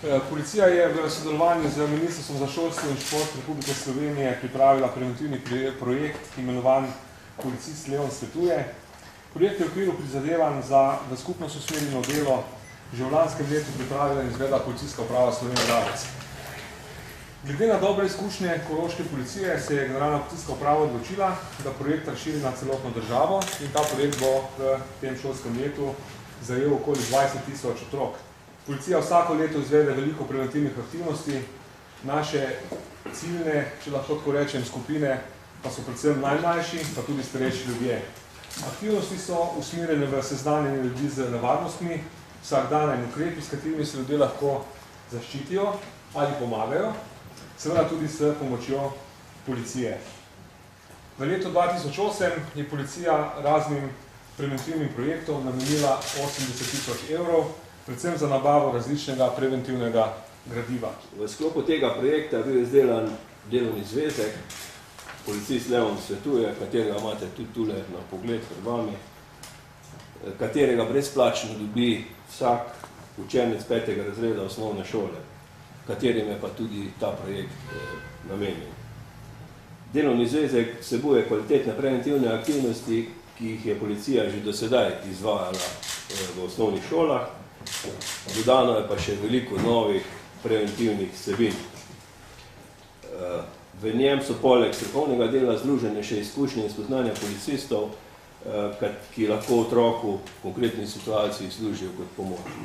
Policija je v sodelovanju z Ministrstvom za šolstvo in šport Republike Slovenije pripravila preventivni projekt, imenovan Policist Leon svetuje. Projekt je v okviru prizadevanj za v skupnost usmerjeno delo že v lanskem letu pripravila in izvedla Policijska uprava Slovenije Gradec. Glede na dobre izkušnje koroške policije se je Generalna policijska uprava odločila, da projekt razširi na celotno državo in ta projekt bo v tem šolskem letu zajel okoli 20.000 otrok. Policija vsako leto izvede veliko preventivnih aktivnosti, naše ciljne, če lahko tako rečem, skupine pa so predvsem najmlajši, pa tudi starejši ljudje. Aktivnosti so usmerjene v seznanjenje ljudi z nevarnostmi, vsakdana in ukrepi, s katerimi se ljudje lahko zaščitijo ali pomagajo, seveda tudi s pomočjo policije. V letu 2008 je policija raznim preventivnim projektom namenila 80.000 evrov, predvsem za nabavo različnega preventivnega gradiva. V sklopu tega projekta je bil izdelan delovni zvezek, Policist Leon svetuje, katerega imate tudi tule na pogled pred vami, katerega brezplačno dobi vsak učenec 5. razreda osnovne šole, katerim je pa tudi ta projekt namenjen. Delovni zvezek vsebuje kvalitetne preventivne aktivnosti, ki jih je policija že do sedaj izvajala v osnovnih šolah. Dodano je pa še veliko novih preventivnih vsebin. V njem so poleg strokovnega dela združene še izkušnje in spoznanja policistov, ki lahko otroku v konkretni situaciji služijo kot pomoč.